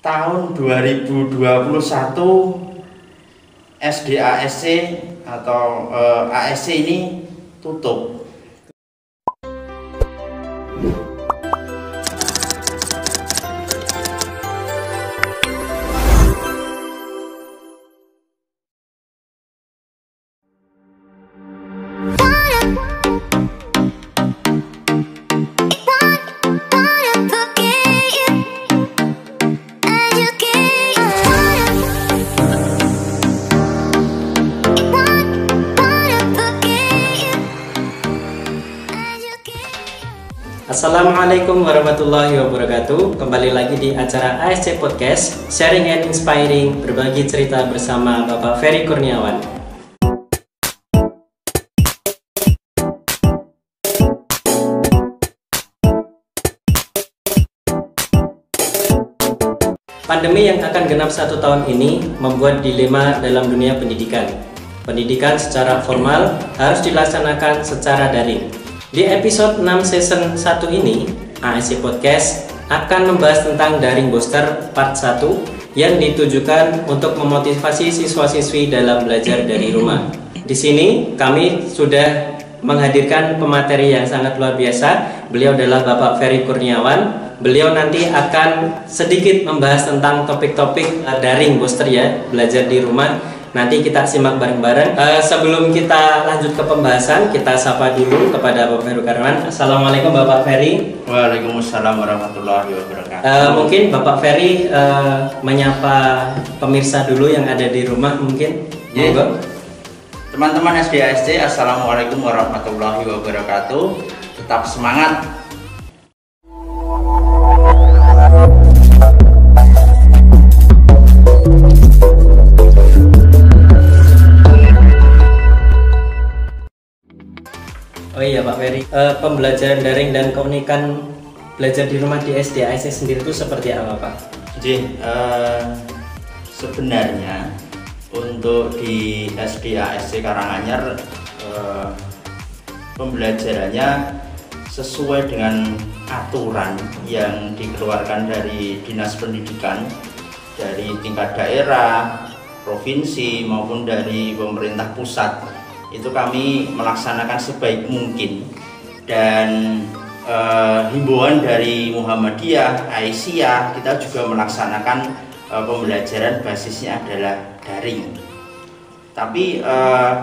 tahun 2021 SDASC atau ASC ini tutup. Assalamualaikum warahmatullahi wabarakatuh. Kembali lagi di acara ASC Podcast, Sharing and Inspiring, berbagi cerita bersama Bapak Ferry Kurniawan. Pandemi yang akan genap 1 tahun ini membuat dilema dalam dunia pendidikan. Pendidikan secara formal harus dilaksanakan secara daring. Di episode 6 season 1 ini, ASC Podcast akan membahas tentang daring booster part 1 yang ditujukan untuk memotivasi siswa-siswi dalam belajar dari rumah. Di sini kami sudah menghadirkan pemateri yang sangat luar biasa. Beliau adalah Bapak Ferry Kurniawan. Beliau nanti akan sedikit membahas tentang topik-topik daring booster ya, belajar di rumah. Nanti kita simak bareng-bareng. Sebelum kita lanjut ke pembahasan, kita sapa dulu kepada Bapak Ferry Kurniawan. Assalamualaikum Bapak Ferry. Waalaikumsalam warahmatullahi wabarakatuh. Mungkin Bapak Ferry menyapa pemirsa dulu yang ada di rumah mungkin. Yeah. Teman-teman SDASC, Assalamualaikum warahmatullahi wabarakatuh. Tetap semangat. Oh iya Pak Ferry, pembelajaran daring dan keunikan belajar di rumah di SDASC sendiri itu seperti apa Pak? Jadi sebenarnya untuk di SDASC Karanganyar pembelajarannya sesuai dengan aturan yang dikeluarkan dari Dinas Pendidikan, dari tingkat daerah, provinsi maupun dari pemerintah pusat. Itu kami melaksanakan sebaik mungkin, dan himbauan dari Muhammadiyah, Aisyah, kita juga melaksanakan pembelajaran basisnya adalah daring. Tapi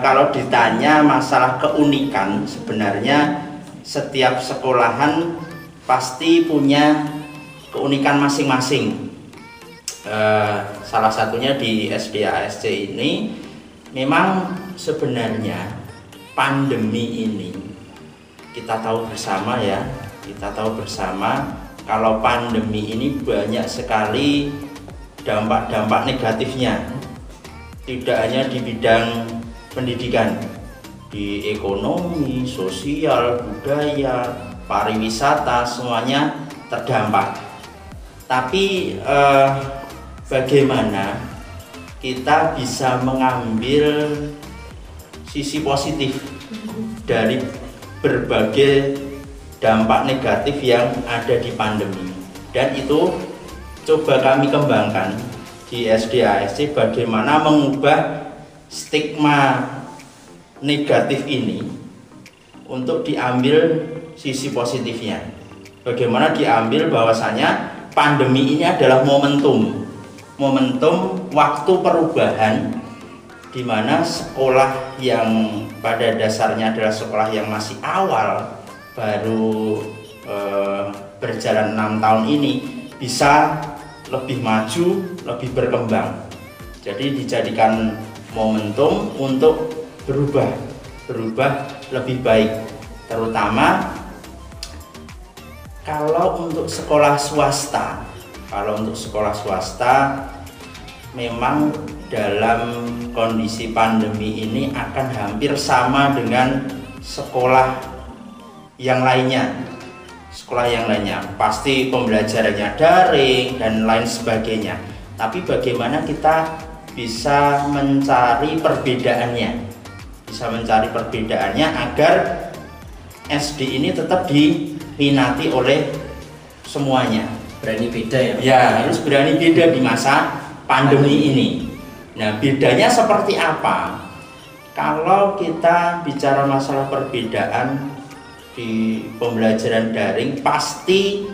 kalau ditanya masalah keunikan, sebenarnya setiap sekolahan pasti punya keunikan masing-masing. Salah satunya di SDASC ini memang sebenarnya pandemi ini kita tahu bersama ya, kalau pandemi ini banyak sekali dampak-dampak negatifnya, tidak hanya di bidang pendidikan, di ekonomi, sosial, budaya, pariwisata, semuanya terdampak. Tapi bagaimana kita bisa mengambil sisi positif dari berbagai dampak negatif yang ada di pandemi, dan itu coba kami kembangkan di SDASC, bagaimana mengubah stigma negatif ini untuk diambil sisi positifnya. Bagaimana diambil bahwasanya pandemi ini adalah momentum waktu perubahan, di mana sekolah yang pada dasarnya adalah sekolah yang masih awal, baru berjalan 6 tahun ini, bisa lebih maju, lebih berkembang. Jadi dijadikan momentum untuk berubah lebih baik, terutama kalau untuk sekolah swasta. Memang dalam kondisi pandemi ini akan hampir sama dengan sekolah yang lainnya. Pasti pembelajarannya daring dan lain sebagainya. Tapi bagaimana kita bisa mencari perbedaannya agar SD ini tetap diminati oleh semuanya. berani beda ya. Ya, harus berani beda di masa pandemi ini. Nah, bedanya seperti apa? Kalau kita bicara masalah perbedaan di pembelajaran daring, pasti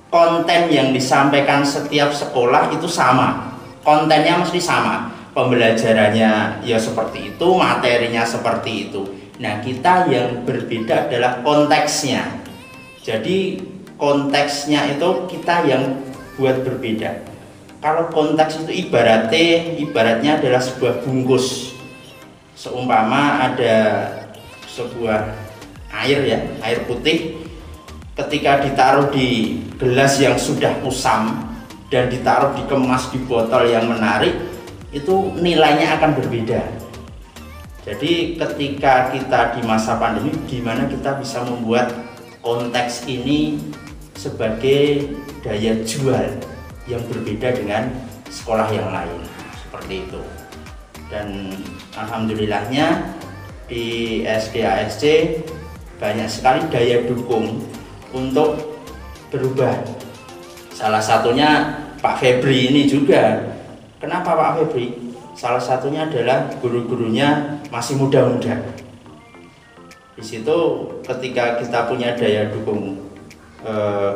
konten yang disampaikan setiap sekolah itu sama. Kontennya mesti sama. Pembelajarannya ya seperti itu, materinya seperti itu. Nah, kita yang berbeda adalah konteksnya. Jadi konteksnya itu kita yang buat berbeda. Kalau konteks itu ibaratnya adalah sebuah bungkus. Seumpama ada sebuah air putih, ketika ditaruh di gelas yang sudah kusam dan ditaruh dikemas di botol yang menarik, itu nilainya akan berbeda. Jadi ketika kita di masa pandemi, gimana kita bisa membuat konteks ini sebagai daya jual yang berbeda dengan sekolah yang lain, seperti itu. Dan alhamdulillahnya di SD-ASC banyak sekali daya dukung untuk berubah. Salah satunya Pak Febri ini juga. Kenapa Pak Febri? Salah satunya adalah guru-gurunya masih muda-muda. Di situ ketika kita punya daya dukung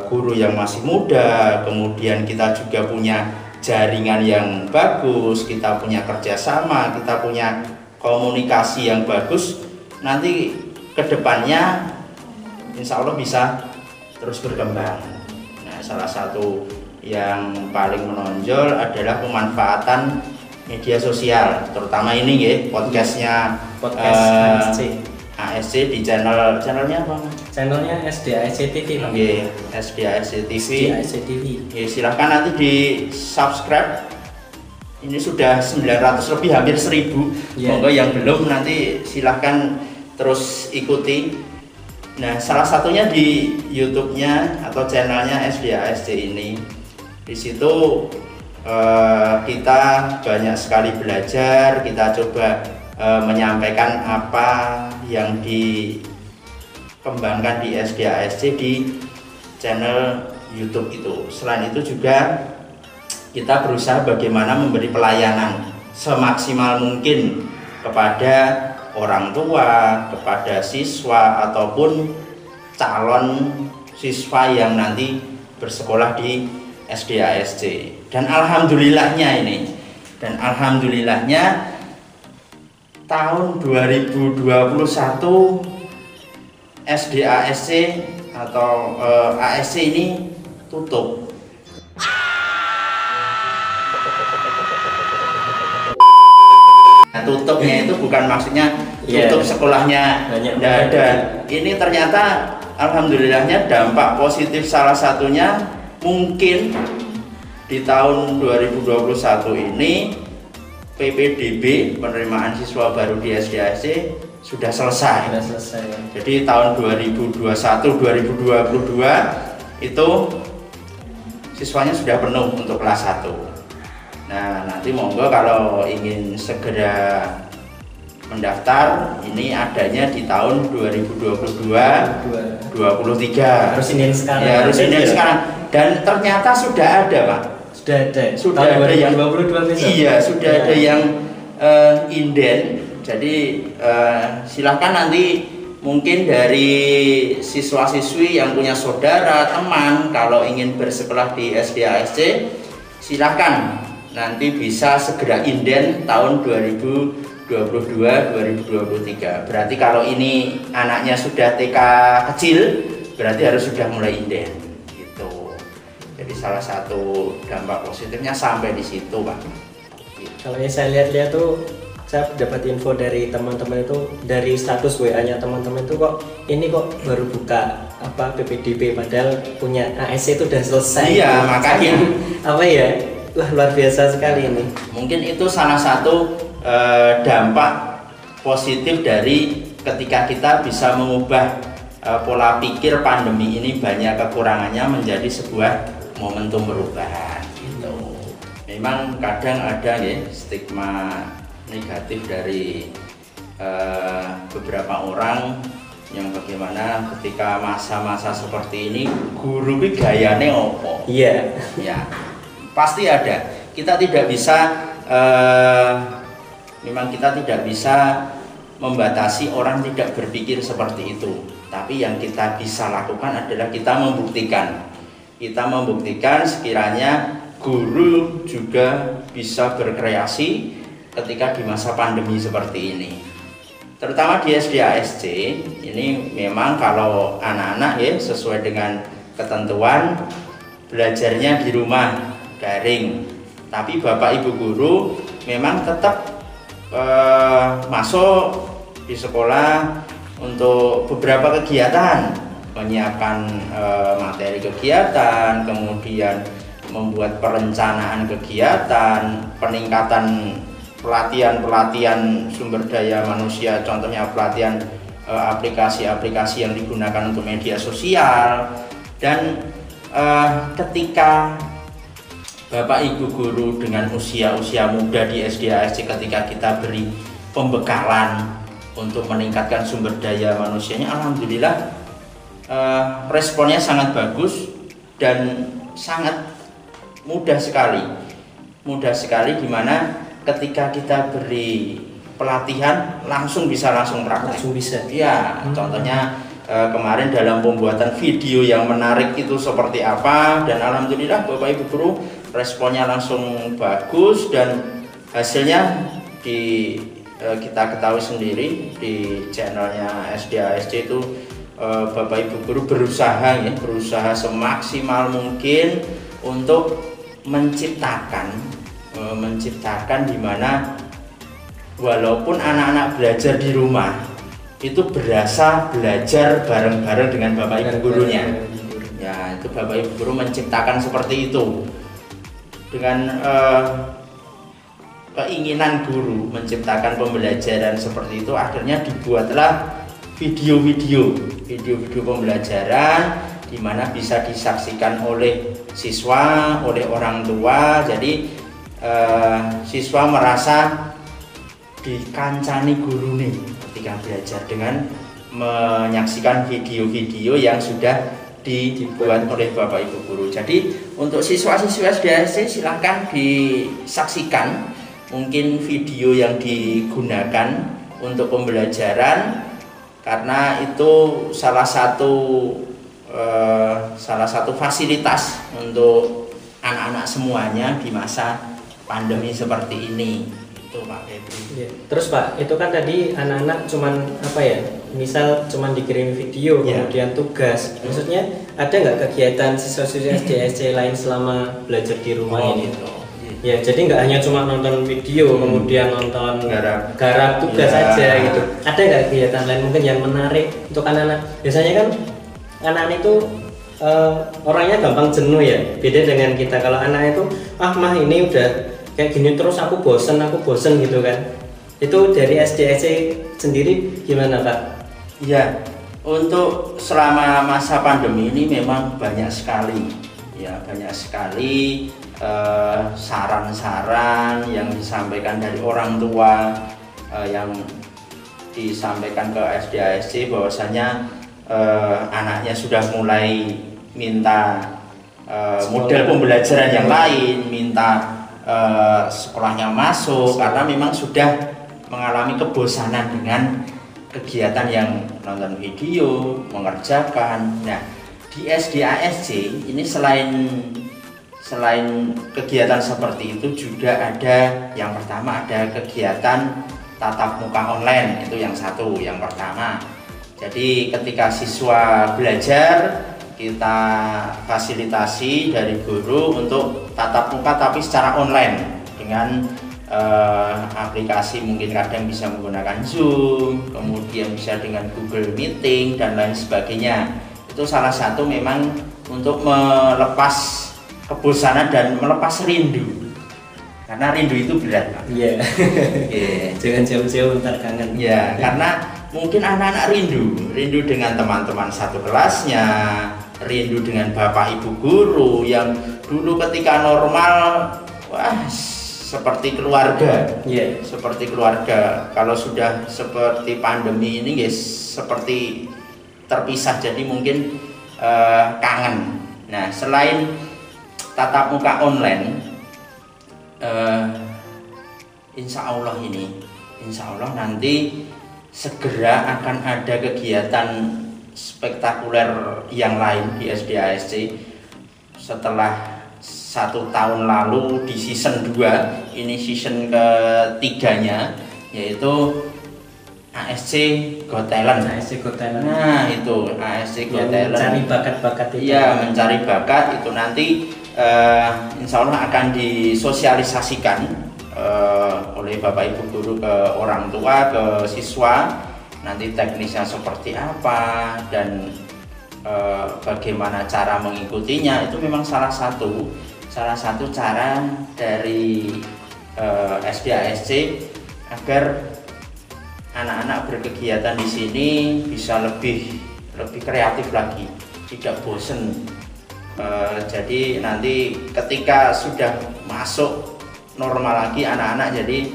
guru yang masih muda, kemudian kita juga punya jaringan yang bagus, kita punya kerjasama, kita punya komunikasi yang bagus, nanti kedepannya insya Allah bisa terus berkembang. Nah, salah satu yang paling menonjol adalah pemanfaatan media sosial, terutama ini ya, podcast ASC di channelnya apa? Channelnya SD-ASC TV. Oke, SD-ASC TV. SD-ASC TV. Ya, silahkan nanti di subscribe. Ini sudah 900 lebih, hampir 1000. Monggo yang belum nanti silahkan terus ikuti. Nah, salah satunya di YouTube-nya atau channelnya SD-ASC ini. Di situ kita banyak sekali belajar, kita coba menyampaikan apa yang dikembangkan di SD-ASC di channel YouTube itu. Selain itu juga kita berusaha bagaimana memberi pelayanan semaksimal mungkin kepada orang tua, kepada siswa ataupun calon siswa yang nanti bersekolah di SD-ASC. Dan alhamdulillahnya tahun 2021 SD-ASC atau ASC ini tutup. Nah, tutupnya itu bukan maksudnya tutup sekolahnya, tidak ada. Ini ternyata alhamdulillahnya dampak positif salah satunya mungkin di tahun 2021 ini PPDB, penerimaan siswa baru di SD-ASC sudah selesai. Jadi tahun 2021-2022 itu siswanya sudah penuh untuk kelas 1. Nah, nanti monggo kalau ingin segera mendaftar, ini adanya di tahun 2022-23. Harus ini sekarang. Ya, harus ini sekarang. Dan ternyata sudah ada, Pak. Sudah ada yang 2022 besok. Iya, sudah ada yang inden. Jadi silahkan nanti mungkin dari siswa-siswi yang punya saudara, teman, kalau ingin bersekolah di SD-ASC, silahkan nanti bisa segera inden tahun 2022-2023. Berarti kalau ini anaknya sudah TK kecil, berarti harus sudah mulai inden. Jadi salah satu dampak positifnya sampai di situ, Pak. Kalau yang saya lihat-lihat tuh, saya dapat info dari teman-teman itu, dari status WA-nya teman-teman itu kok baru buka PPDB, padahal punya ASC itu udah selesai. Iya, makanya wah, luar biasa sekali ini. Mungkin itu salah satu dampak positif dari ketika kita bisa mengubah pola pikir pandemi ini banyak kekurangannya menjadi sebuah momentum perubahan gitu. Memang kadang ada ya stigma negatif dari beberapa orang yang bagaimana ketika masa-masa seperti ini guru ki gayane opo. Iya. Ya, pasti ada. Kita tidak bisa memang kita tidak bisa membatasi orang tidak berpikir seperti itu. Tapi yang kita bisa lakukan adalah kita membuktikan. Kita membuktikan sekiranya guru juga bisa berkreasi ketika di masa pandemi seperti ini. Terutama di SD ASC ini memang kalau anak-anak ya sesuai dengan ketentuan belajarnya di rumah daring, tapi bapak ibu guru memang tetap masuk di sekolah untuk beberapa kegiatan, menyiapkan materi kegiatan, kemudian membuat perencanaan kegiatan, peningkatan pelatihan sumber daya manusia, contohnya pelatihan aplikasi-aplikasi yang digunakan untuk media sosial. Dan ketika bapak ibu guru dengan usia muda di SD ASC, ketika kita beri pembekalan untuk meningkatkan sumber daya manusianya, alhamdulillah responnya sangat bagus dan sangat mudah sekali di mana ketika kita beri pelatihan langsung bisa praktek. Langsung bisa. Iya, contohnya kemarin dalam pembuatan video yang menarik itu seperti apa, dan alhamdulillah bapak ibu guru responnya langsung bagus dan hasilnya kita ketahui sendiri di channelnya SD ASC itu bapak ibu guru berusaha semaksimal mungkin untuk menciptakan di mana walaupun anak-anak belajar di rumah itu berasa belajar bareng-bareng dengan bapak ibu gurunya. Ya, itu bapak ibu guru menciptakan seperti itu dengan keinginan guru menciptakan pembelajaran seperti itu. Akhirnya dibuatlah video-video pembelajaran di mana bisa disaksikan oleh siswa, oleh orang tua. Jadi siswa merasa dikancani guru nih ketika belajar dengan menyaksikan video-video yang sudah dibuat oleh bapak ibu guru. Jadi untuk siswa-siswa SD ASC silahkan disaksikan mungkin video yang digunakan untuk pembelajaran, karena itu salah satu fasilitas untuk anak-anak semuanya di masa pandemi seperti ini. Itu Pak Febri. Ya. Terus Pak, itu kan tadi anak-anak cuman misal cuman dikirim video, kemudian tugas. Maksudnya ada nggak kegiatan siswa-siswa SD ASC lain selama belajar di rumah ini? Gitu. Ya, jadi nggak hanya cuma nonton video, kemudian nonton garap tugas saja gitu. Ada nggak kegiatan lain mungkin yang menarik untuk anak-anak? Biasanya kan anak-anak itu orangnya gampang jenuh ya. Beda dengan kita, kalau anak itu mah ini udah kayak gini terus aku bosen gitu kan. Itu dari SDSC sendiri gimana Pak? Ya, untuk selama masa pandemi ini memang banyak sekali saran-saran yang disampaikan dari orang tua, yang disampaikan ke SDASC bahwasanya anaknya sudah mulai minta model pembelajaran yang lain, minta sekolahnya masuk karena memang sudah mengalami kebosanan dengan kegiatan yang nonton video, mengerjakan. Nah, di SDASC ini selain kegiatan seperti itu juga ada, yang pertama ada kegiatan tatap muka online, itu yang pertama. Jadi ketika siswa belajar, kita fasilitasi dari guru untuk tatap muka tapi secara online dengan aplikasi, mungkin kadang bisa menggunakan Zoom, kemudian bisa dengan Google Meeting dan lain sebagainya. Itu salah satu memang untuk melepas kebosanan dan melepas rindu, karena rindu itu berat Pak. Iya. Jangan jauh-jauh ntar kangen. Ya, karena mungkin anak-anak rindu dengan teman-teman satu kelasnya, rindu dengan bapak ibu guru yang dulu ketika normal, wah seperti keluarga. Yeah. Seperti keluarga. Kalau sudah seperti pandemi ini guys, seperti terpisah, jadi mungkin kangen. Nah, selain tatap muka online, insya Allah nanti segera akan ada kegiatan spektakuler yang lain di SDASC setelah 1 tahun lalu di season 2, ini season ketiganya, yaitu ASC Got Talent. ASC Got Talent. Nah, itu ASC Got Talent. Mencari bakat-bakat itu. Iya, mencari bakat itu nanti insya Allah akan disosialisasikan oleh Bapak Ibu guru ke orang tua, ke siswa. Nanti teknisnya seperti apa dan bagaimana cara mengikutinya, itu memang salah satu cara dari SDASC agar anak-anak berkegiatan di sini bisa lebih kreatif lagi, tidak bosen. Jadi nanti ketika sudah masuk normal lagi, anak-anak jadi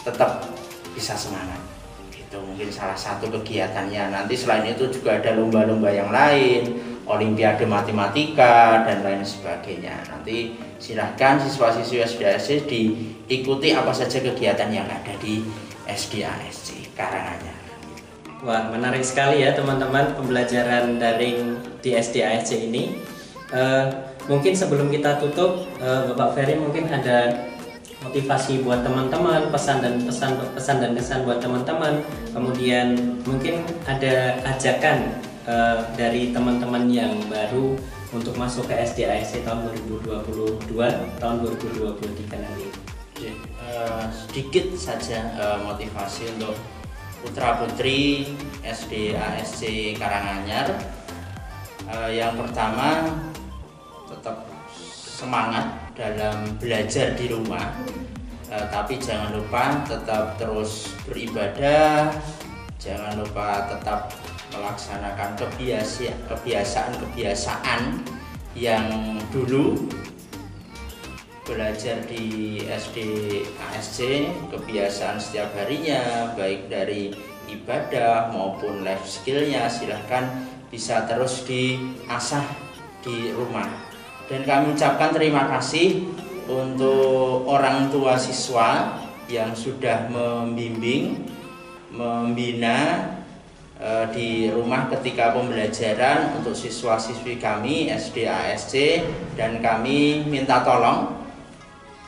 tetap bisa semangat. Itu mungkin salah satu kegiatannya. Nanti selain itu juga ada lomba-lomba yang lain, olimpiade matematika dan lain sebagainya. Nanti silahkan siswa-siswi SDASC diikuti apa saja kegiatan yang ada di SDASC Karanganyar. Wah, menarik sekali ya teman-teman pembelajaran daring di SDASC ini. Mungkin sebelum kita tutup, Bapak Ferry mungkin ada motivasi buat teman-teman, pesan dan kesan buat teman-teman. Kemudian mungkin ada ajakan dari teman-teman yang baru untuk masuk ke SDASC tahun 2022, tahun 2023 nanti. Sedikit saja motivasi untuk putra putri SDASC Karanganyar. Yang pertama, tetap semangat dalam belajar di rumah, tapi jangan lupa tetap terus beribadah, jangan lupa tetap melaksanakan kebiasaan yang dulu belajar di SDASC, kebiasaan setiap harinya, baik dari ibadah maupun life skillnya, silahkan bisa terus diasah di rumah. Dan kami ucapkan terima kasih untuk orang tua siswa yang sudah membimbing, membina di rumah ketika pembelajaran untuk siswa-siswi kami SDASC, dan kami minta tolong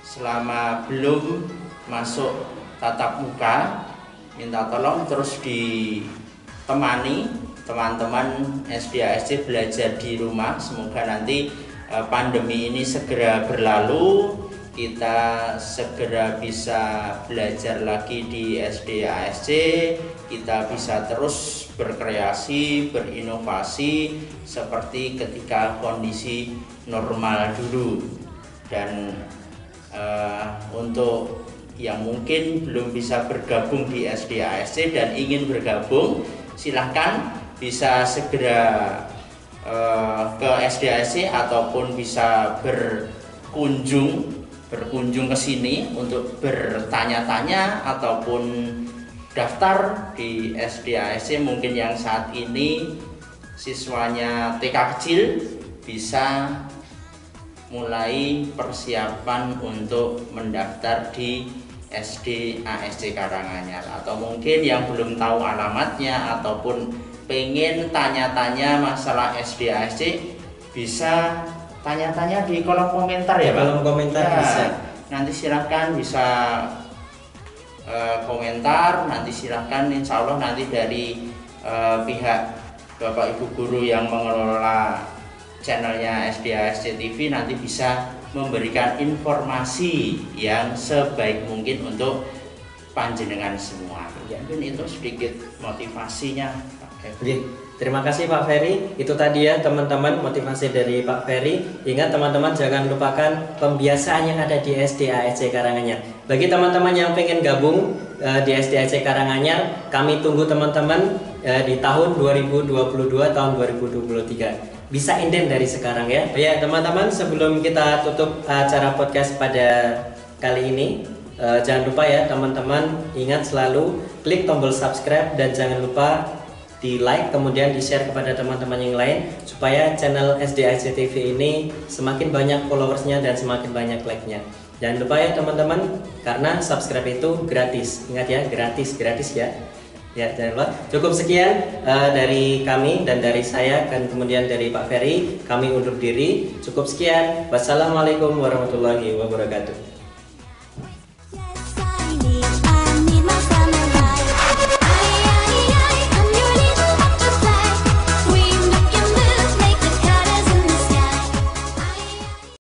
selama belum masuk tatap muka, minta tolong terus ditemani teman-teman SDASC belajar di rumah. Semoga nanti pandemi ini segera berlalu, kita segera bisa belajar lagi di SDASC, kita bisa terus berkreasi, berinovasi seperti ketika kondisi normal dulu. Dan untuk yang mungkin belum bisa bergabung di SDASC dan ingin bergabung, silahkan bisa segera ke SDASC ataupun bisa berkunjung ke sini untuk bertanya-tanya ataupun daftar di SDASC. Mungkin yang saat ini siswanya TK kecil bisa mulai persiapan untuk mendaftar di SDASC Karanganyar, atau mungkin yang belum tahu alamatnya ataupun pengen tanya-tanya masalah SDASC, bisa tanya-tanya di kolom komentar ya Pak? Kolom komentar ya, bisa. Nanti silahkan bisa komentar, nanti silahkan, insya Allah nanti dari pihak Bapak Ibu Guru yang mengelola channelnya SDASC TV nanti bisa memberikan informasi yang sebaik mungkin untuk panjenengan semua. Ya, mungkin itu sedikit motivasinya Pak Ferry. Terima kasih Pak Ferry. Itu tadi ya teman-teman motivasi dari Pak Ferry. Ingat teman-teman, jangan lupakan pembiasaan yang ada di SDASC Karanganyar. Bagi teman-teman yang pengen gabung di SDASC Karanganyar, kami tunggu teman-teman di tahun 2022, tahun 2023. Bisa inden dari sekarang ya. Ya teman-teman, sebelum kita tutup acara podcast pada kali ini, jangan lupa ya teman-teman, ingat selalu klik tombol subscribe dan jangan lupa di like kemudian di share kepada teman-teman yang lain supaya channel SDIC TV ini semakin banyak followersnya dan semakin banyak like-nya. Jangan lupa ya teman-teman, karena subscribe itu gratis. Ingat ya, gratis ya. Ya, jangan lupa. Cukup sekian dari kami dan dari saya dan kemudian dari Pak Ferry. Kami undur diri. Cukup sekian. Wassalamualaikum warahmatullahi wabarakatuh.